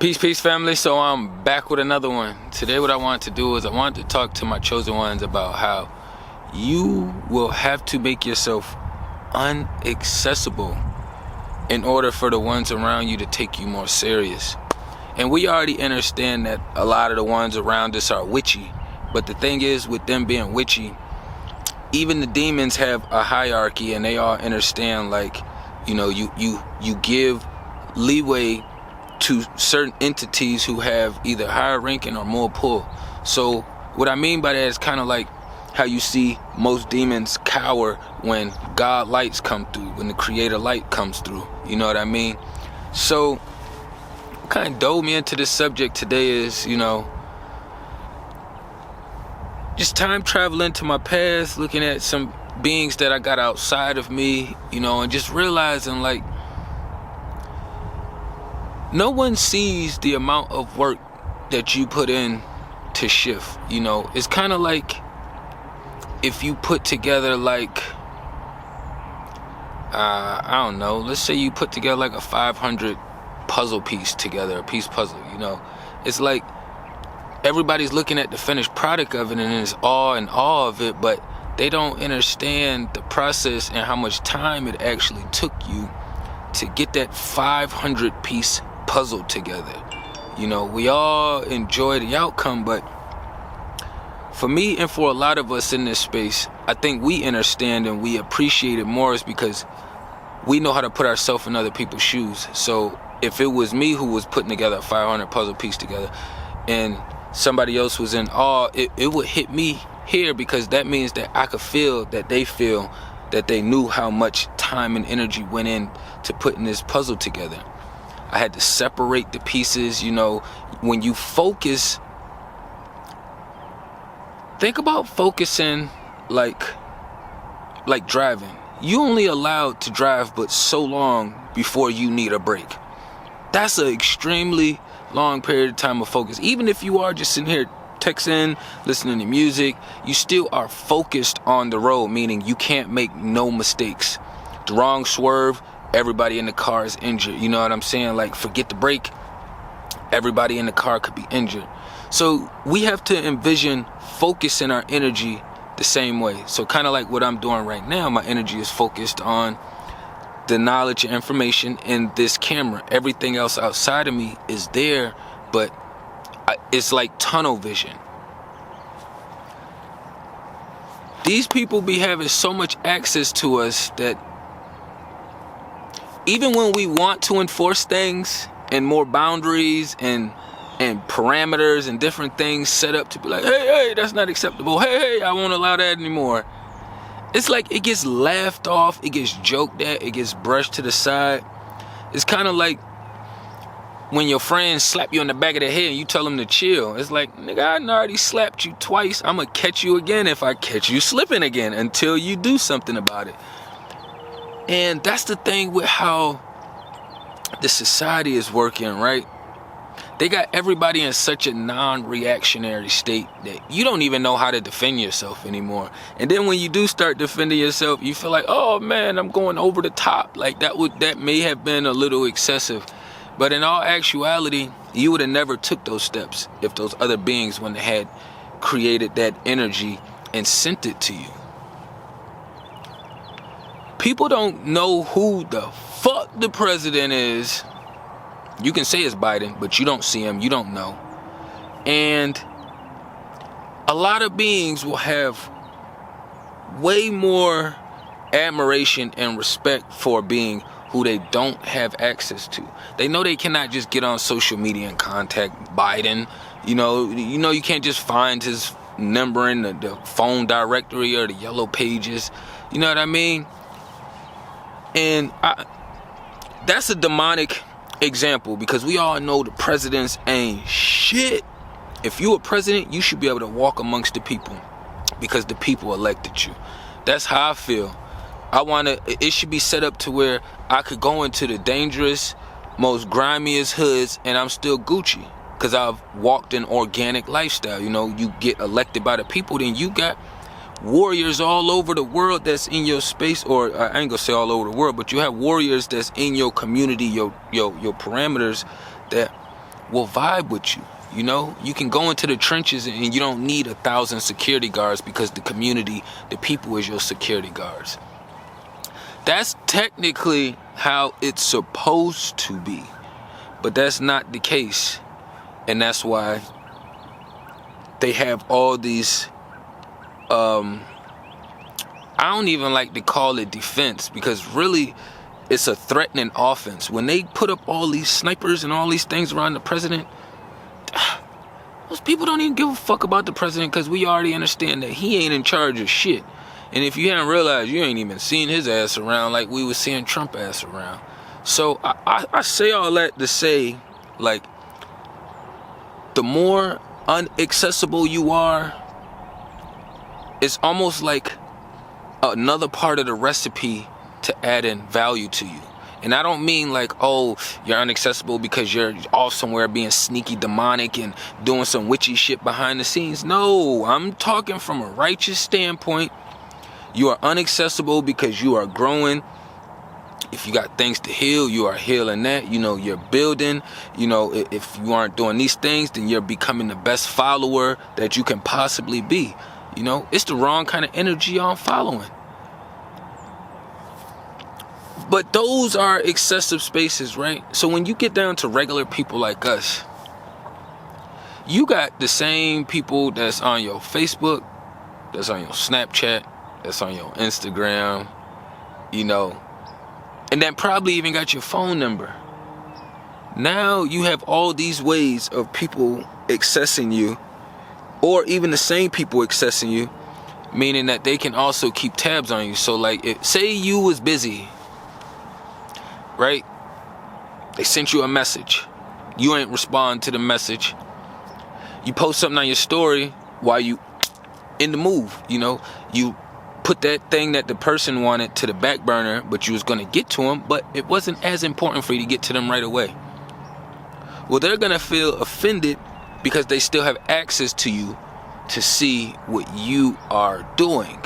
Peace family. So I'm back with another one. Today what I want to do is I want to talk to my chosen ones about how you will have to make yourself unaccessible in order for the ones around you to take you more serious. And we already understand that a lot of the ones around us are witchy, but the thing is, with them being witchy, even the demons have a hierarchy, and they all understand, like, you know, you give leeway to certain entities who have either higher ranking or more pull. So what I mean by that is kind of like how you see most demons cower when God lights come through, when the creator light comes through. You know what I mean? So what kind of dove me into this subject today is, you know, just time traveling to my past, looking at some beings that I got outside of me, you know, and just realizing, like, no one sees the amount of work that you put in to shift. You know, it's kind of like if you put together, like, I don't know, let's say you put together like a 500 puzzle piece together, a piece puzzle, you know. It's like everybody's looking at the finished product of it and is awe and awe of it, but they don't understand the process and how much time it actually took you to get that 500 piece puzzle together. You know, we all enjoy the outcome, but for me and for a lot of us in this space, I think we understand and we appreciate it more is because we know how to put ourselves in other people's shoes. So if it was me who was putting together a 500 puzzle piece together and somebody else was in awe, it would hit me here, because that means that I could feel that they knew how much time and energy went in to putting this puzzle together. I had to separate the pieces. You know, when you focus, think about focusing like driving. You only allowed to drive but so long before you need a break. That's an extremely long period of time of focus. Even if you are just sitting here texting, listening to music, you still are focused on the road, meaning you can't make no mistakes. The wrong swerve, everybody in the car is injured. You know what I'm saying? Like, forget the brake, everybody in the car could be injured. So we have to envision focusing our energy the same way. So kind of like what I'm doing right now, my energy is focused on the knowledge and information in this camera. Everything else outside of me is there, but it's like tunnel vision. These people be having so much access to us that even when we want to enforce things and more boundaries and parameters and different things set up to be like, hey, that's not acceptable. Hey, I won't allow that anymore. It's like it gets laughed off, it gets joked at, it gets brushed to the side. It's kind of like when your friends slap you on the back of the head and you tell them to chill. It's like, nigga, I already slapped you twice. I'm gonna catch you again if I catch you slipping again until you do something about it. And that's the thing with how the society is working, right? They got everybody in such a non-reactionary state that you don't even know how to defend yourself anymore. And then when you do start defending yourself, you feel like, oh man, I'm going over the top. Like that may have been a little excessive. But in all actuality, you would have never took those steps if those other beings wouldn't have had created that energy and sent it to you. People don't know who the fuck the president is. You can say it's Biden, but you don't see him, you don't know. And a lot of beings will have way more admiration and respect for a being who they don't have access to. They know they cannot just get on social media and contact Biden. You know you can't just find his number in the phone directory or the yellow pages. You know what I mean? And that's a demonic example, because we all know the presidents ain't shit. If you a president, you should be able to walk amongst the people because the people elected you. That's how I feel. It should be set up to where I could go into the dangerous, most grimiest hoods and I'm still Gucci. because I've walked an organic lifestyle. You know, you get elected by the people, then you got warriors all over the world that's in your space, or I ain't gonna say all over the world, but you have warriors that's in your community, your parameters, that will vibe with you. You know, you can go into the trenches and you don't need 1,000 security guards, because the community, the people is your security guards. That's technically how it's supposed to be, but that's not the case. And that's why they have all these, I don't even like to call it defense, because really it's a threatening offense. When they put up all these snipers and all these things around the president, most people don't even give a fuck about the president, because we already understand that he ain't in charge of shit. And if you haven't realized, you ain't even seen his ass around like we was seeing Trump ass around. So I say all that to say, like, the more inaccessible you are, it's almost like another part of the recipe to add in value to you. And I don't mean like, oh, you're inaccessible because you're off somewhere being sneaky, demonic, and doing some witchy shit behind the scenes. No, I'm talking from a righteous standpoint. You are inaccessible because you are growing. If you got things to heal, you are healing that. You know, you're building. You know, if you aren't doing these things, then you're becoming the best follower that you can possibly be. You know, it's the wrong kind of energy I'm following. But those are excessive spaces, right? So when you get down to regular people like us, you got the same people that's on your Facebook, that's on your Snapchat, that's on your Instagram, you know, and that probably even got your phone number. Now you have all these ways of people accessing you, or even the same people accessing you, meaning that they can also keep tabs on you. So like, say you was busy, right? They sent you a message. You ain't respond to the message. You post something on your story while you in the move, you know. You put that thing that the person wanted to the back burner, but you was going to get to them, but it wasn't as important for you to get to them right away. Well, they're going to feel offended because they still have access to you to see what you are doing.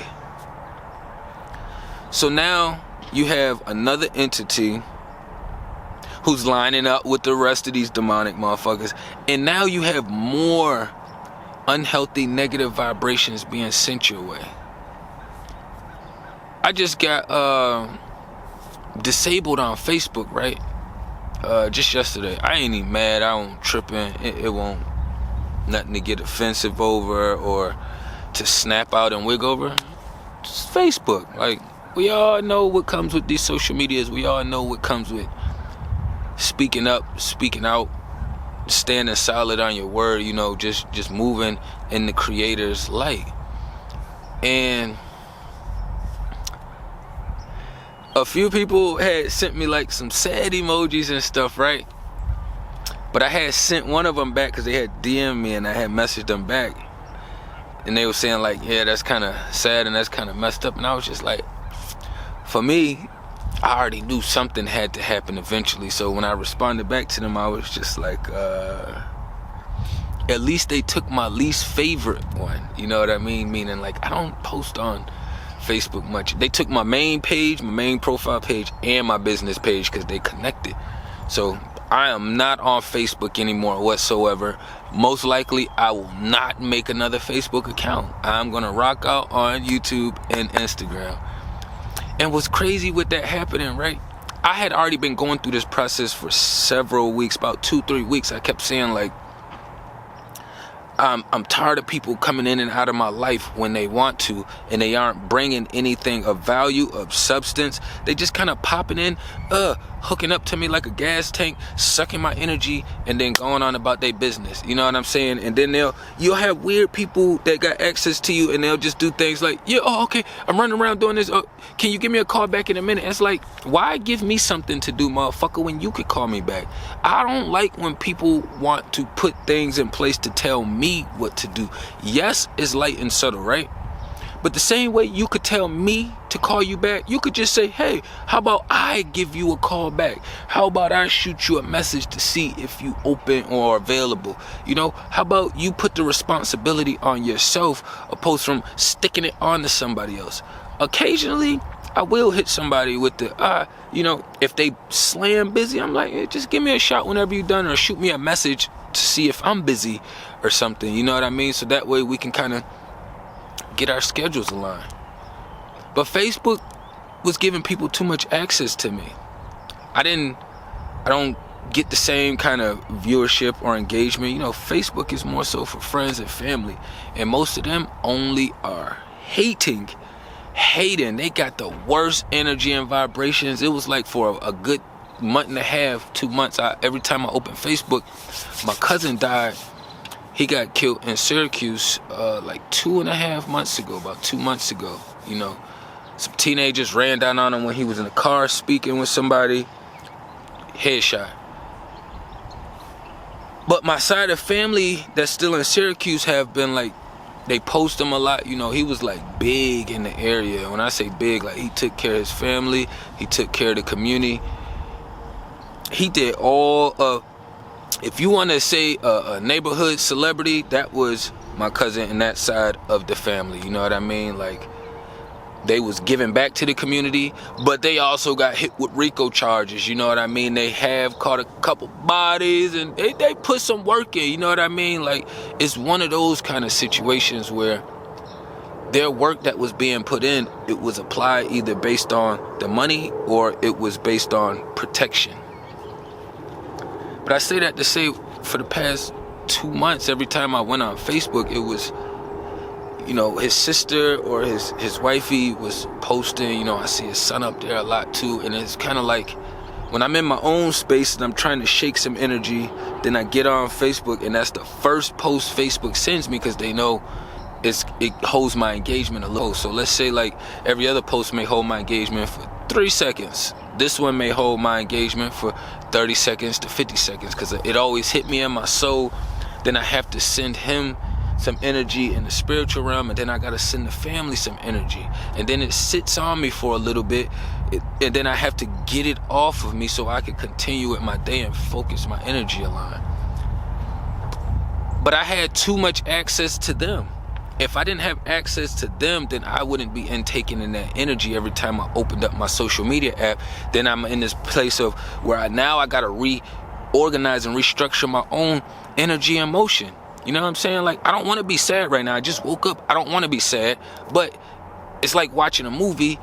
So now you have another entity who's lining up with the rest of these demonic motherfuckers, and now you have more unhealthy negative vibrations being sent your way. I just got disabled on Facebook, right? Just yesterday. I ain't even mad. I don't tripping. It won't nothing to get offensive over or to snap out and wig over. Just Facebook. Like, we all know what comes with these social medias. We all know what comes with speaking up, speaking out, standing solid on your word, you know, just moving in the creator's light. And a few people had sent me like some sad emojis and stuff, right? But I had sent one of them back because they had DM'd me, and I had messaged them back, and they were saying like, yeah, that's kind of sad and that's kind of messed up. And I was just like, for me, I already knew something had to happen eventually. So when I responded back to them, I was just like, at least they took my least favorite one. You know what I mean? Meaning, like, I don't post on Facebook much. They took my main page, my main profile page, and my business page because they connected. So I am not on Facebook anymore whatsoever. Most likely, I will not make another Facebook account. I'm going to rock out on YouTube and Instagram. And what's crazy with that happening, right? I had already been going through this process for several weeks, about 2-3 weeks. I kept saying, like, I'm tired of people coming in and out of my life when they want to, and they aren't bringing anything of value, of substance. They just kind of popping in, hooking up to me like a gas tank, sucking my energy, and then going on about their business. You know what I'm saying? And then you'll have weird people that got access to you, and they'll just do things like, yeah, oh, okay, I'm running around doing this. Oh, can you give me a call back in a minute? It's like, why give me something to do, motherfucker, when you could call me back? I don't like when people want to put things in place to tell me what to do. Yes, it's light and subtle, right? But the same way you could tell me to call you back, you could just say, hey, how about I give you a call back? How about I shoot you a message to see if you open or available? You know, how about you put the responsibility on yourself opposed from sticking it on to somebody else? Occasionally, I will hit somebody with the, you know, if they slam busy, I'm like, hey, just give me a shot whenever you're done, or shoot me a message to see if I'm busy or something. You know what I mean? So that way we can kind of get our schedules aligned. But Facebook was giving people too much access to me. I don't get the same kind of viewership or engagement. You know, Facebook is more so for friends and family, and most of them only are hating. They got the worst energy and vibrations. It was like for a good month and a half, 2 months, every time I opened Facebook, my cousin died. He got killed in Syracuse like 2.5 months ago, about 2 months ago. You know, some teenagers ran down on him when he was in the car speaking with somebody. Headshot. But my side of family that's still in Syracuse have been like, they post him a lot. You know, he was like big in the area. When I say big, like he took care of his family, he took care of the community. He did all of, if you want to say a neighborhood celebrity, that was my cousin in that side of the family. You know what I mean? Like, they was giving back to the community, but they also got hit with RICO charges. You know what I mean? They have caught a couple bodies, and they put some work in. You know what I mean? Like, it's one of those kind of situations where their work that was being put in, it was applied either based on the money or it was based on protection. But I say that to say, for the past 2 months, every time I went on Facebook, it was, you know, his sister or his wifey was posting. You know, I see his son up there a lot too, and it's kind of like when I'm in my own space and I'm trying to shake some energy, then I get on Facebook, and that's the first post Facebook sends me, because they know it holds my engagement a little. So let's say like every other post may hold my engagement for 3 seconds. This one may hold my engagement for 30 seconds to 50 seconds, because it always hit me in my soul. Then I have to send him some energy in the spiritual realm, and then I gotta send the family some energy, and then it sits on me for a little bit, and then I have to get it off of me so I can continue with my day and focus my energy line. But I had too much access to them. If I didn't have access to them, then I wouldn't be intaking in that energy every time I opened up my social media app. Then I'm in this place of where I gotta reorganize and restructure my own energy and motion. You know what I'm saying? Like, I don't want to be sad right now. I just woke up. I don't want to be sad. But it's like watching a movie.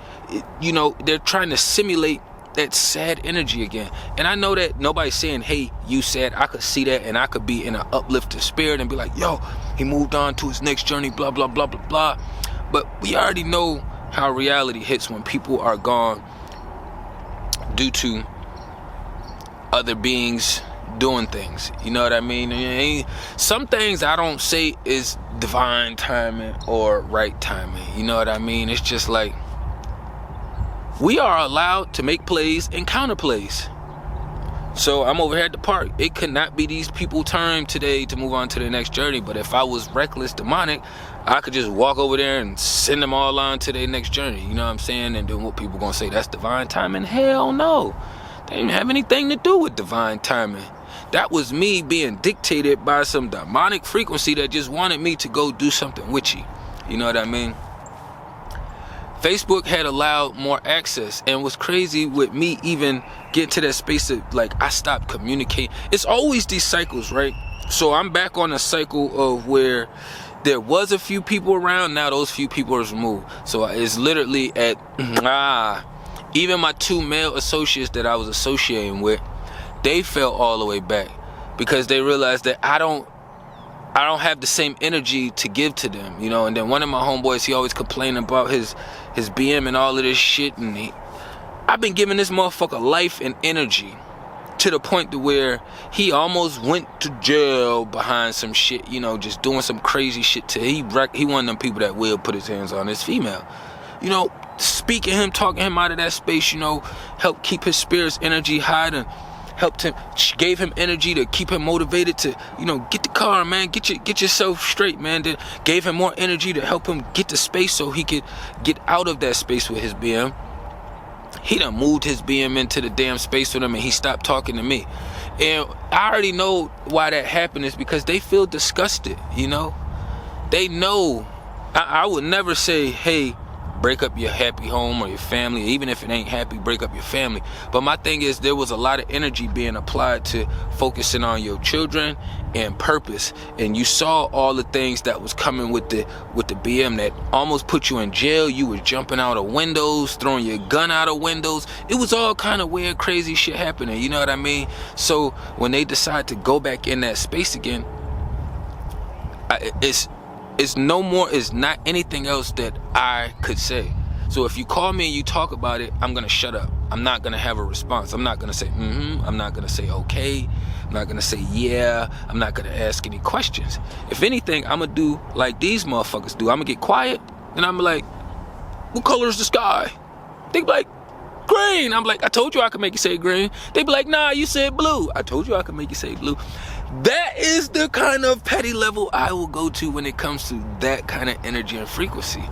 You know, they're trying to simulate that sad energy again. And I know that nobody's saying, hey, you sad. I could see that, and I could be in an uplifted spirit and be like, yo, he moved on to his next journey, blah, blah, blah, blah, blah. But we already know how reality hits when people are gone due to other beings doing things. You know what I mean? Some things I don't say is divine timing or right timing. You know what I mean? It's just like, we are allowed to make plays and counter plays. So I'm over here at the park. It could not be these people's turn today to move on to the next journey. But if I was reckless, demonic, I could just walk over there and send them all on to their next journey. You know what I'm saying? And then what people gonna say, that's divine timing? Hell no. They didn't have anything to do with divine timing. That was me being dictated by some demonic frequency that just wanted me to go do something witchy. You know what I mean? Facebook had allowed more access, and what's crazy with me even getting to that space of like, I stopped communicating. It's always these cycles, right? So I'm back on a cycle of where there was a few people around, now those few people are removed. So it's literally at, even my 2 male associates that I was associating with, they fell all the way back because they realized that I don't have the same energy to give to them, you know. And then one of my homeboys, he always complaining about his BM and all of this shit, and I've been giving this motherfucker life and energy to the point to where he almost went to jail behind some shit, you know, just doing some crazy shit to he one of them people that will put his hands on his female, you know. Speaking him, talking him out of that space, you know, help keep his spirit's energy high and helped him, gave him energy to keep him motivated to, get the car, man, get yourself straight, man. Then gave him more energy to help him get to space so he could get out of that space with his BM. He done moved his BM into the damn space with him, and he stopped talking to me. And I already know why that happened is because they feel disgusted, They know. I would never say, hey, break up your happy home or your family. Even if it ain't happy, break up your family. But my thing is, there was a lot of energy being applied to focusing on your children and purpose. And you saw all the things that was coming with the BM that almost put you in jail. You was jumping out of windows, throwing your gun out of windows. It was all kind of weird, crazy shit happening. You know what I mean? So when they decide to go back in that space again, it's not anything else that I could say. So if you call me and you talk about it, I'm going to shut up. I'm not going to have a response. I'm not going to say, I'm not going to say, okay. I'm not going to say, yeah. I'm not going to ask any questions. If anything, I'm going to do like these motherfuckers do. I'm going to get quiet, and I'm like, what color is the sky? They be like, green. I'm like, I told you I could make you say green. They be like, nah, you said blue. I told you I could make you say blue. That is the kind of petty level I will go to when it comes to that kind of energy and frequency.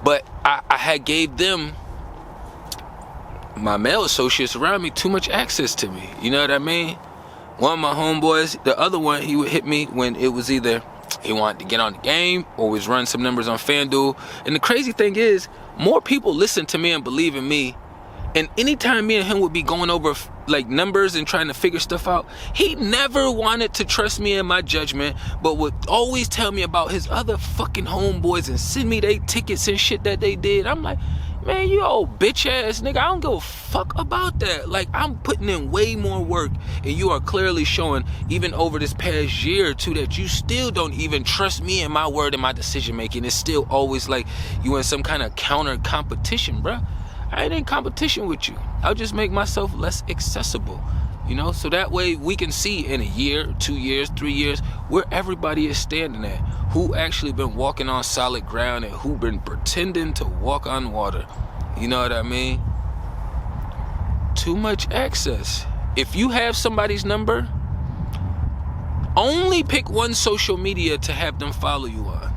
But I had gave them, my male associates around me, too much access to me. You know what I mean? One of my homeboys, the other one, he would hit me when it was either he wanted to get on the game or was run some numbers on FanDuel. And the crazy thing is, more people listen to me and believe in me. And anytime me and him would be going over like numbers and trying to figure stuff out, he never wanted to trust me in my judgment, but would always tell me about his other fucking homeboys and send me their tickets and shit that they did. I'm like, man, you old bitch ass nigga, I don't give a fuck about that. Like, I'm putting in way more work, and you are clearly showing, even over this past year or two, that you still don't even trust me and my word and my decision making. It's still always like you in some kind of counter competition, bruh. I ain't in competition with you. I'll just make myself less accessible, so that way we can see in a year, 2 years, 3 years, where everybody is standing at, who actually been walking on solid ground and who been pretending to walk on water. You know what I mean? Too much access. If you have somebody's number, only pick one social media to have them follow you on.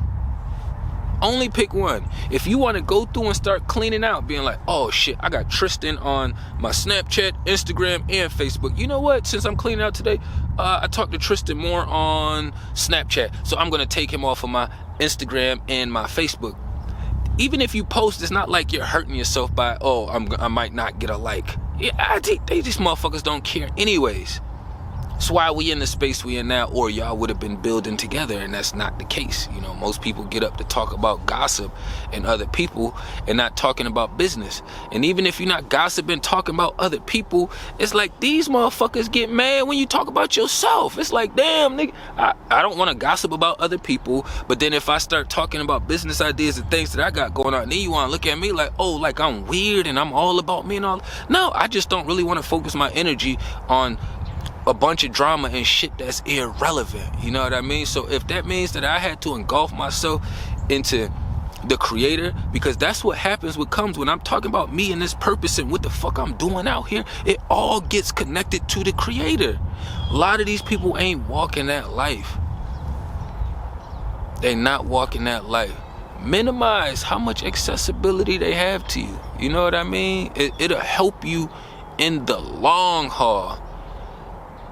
Only pick one. If you want to go through and start cleaning out, being like, oh shit, I got Tristan on my Snapchat, Instagram, and Facebook. You know what? Since I'm cleaning out today, I talked to Tristan more on Snapchat, so I'm going to take him off of my Instagram and my Facebook. Even if you post, it's not like you're hurting yourself by, I might not get a like. Yeah, these motherfuckers don't care anyways. That's why we in the space we in now, or y'all would have been building together, and that's not the case. Most people get up to talk about gossip and other people and not talking about business. And even if you're not gossiping, talking about other people, it's like these motherfuckers get mad when you talk about yourself. It's like, damn, nigga, I don't want to gossip about other people, but then if I start talking about business ideas and things that I got going on, then you want to look at me like, oh, like I'm weird and I'm all about me and all. No, I just don't really want to focus my energy on a bunch of drama and shit that's irrelevant. You know what I mean? So if that means that I had to engulf myself into the creator, because that's what happens, what comes when I'm talking about me and this purpose and what the fuck I'm doing out here, it all gets connected to the creator. A lot of these people ain't walking that life. They not walking that life. Minimize how much accessibility they have to you. You know what I mean? It'll help you in the long haul.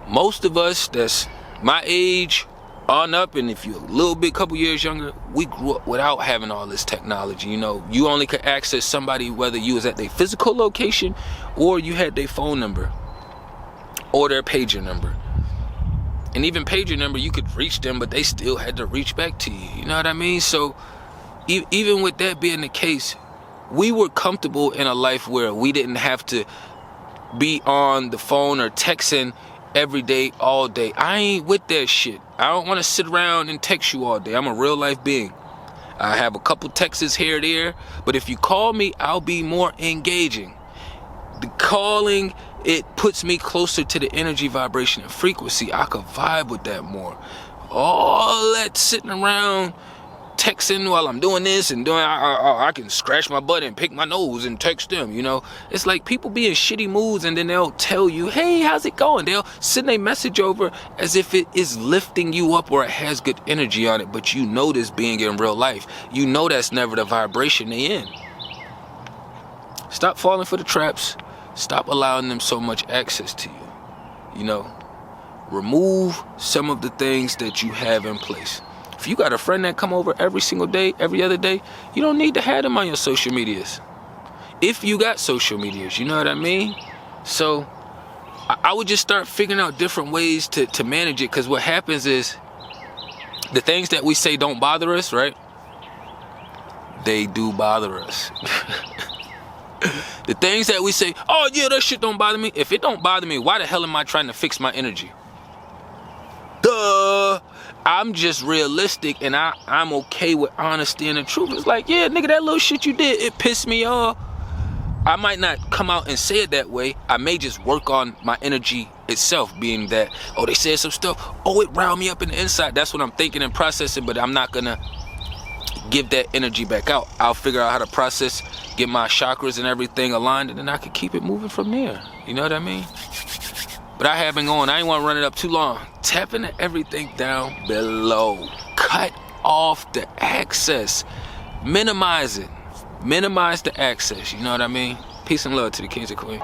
Most of us that's my age on up, and if you're a little bit, couple years younger, we grew up without having all this technology. You only could access somebody whether you was at their physical location or you had their phone number or their pager number. And even pager number, you could reach them, but they still had to reach back to you. You know what I mean? So even with that being the case, we were comfortable in a life where we didn't have to be on the phone or texting every day, all day. I ain't with that shit. I don't want to sit around and text you all day. I'm a real life being. I have a couple texts here or there, but if you call me, I'll be more engaging. The calling, it puts me closer to the energy, vibration, and frequency. I could vibe with that more. All that sitting around texting while I'm doing this and doing, I can scratch my butt and pick my nose and text them, you know. It's like people be in shitty moods and then they'll tell you, hey, how's it going? They'll send a message over as if it is lifting you up or it has good energy on it, but you know this being in real life. You know that's never the vibration they in. Stop falling for the traps. Stop allowing them so much access to you. You know, remove some of the things that you have in place. If you got a friend that come over every single day, every other day, you don't need to have them on your social medias. If you got social medias, you know what I mean? So I would just start figuring out different ways to manage it, because what happens is the things that we say don't bother us, right? They do bother us. The things that we say, oh yeah, that shit don't bother me. If it don't bother me, why the hell am I trying to fix my energy? Duh. I'm just realistic, and I'm okay with honesty and the truth. It's like, yeah, nigga, that little shit you did, it pissed me off. I might not come out and say it that way. I may just work on my energy itself, being that, oh, they said some stuff, oh, it riled me up in the inside. That's what I'm thinking and processing, but I'm not gonna give that energy back out. I'll figure out how to process, get my chakras and everything aligned, and then I can keep it moving from there. You know what I mean? But I have been going. I ain't want to run it up too long. Tapping everything down below. Cut off the access. Minimize it. Minimize the access. You know what I mean? Peace and love to the kings and queens.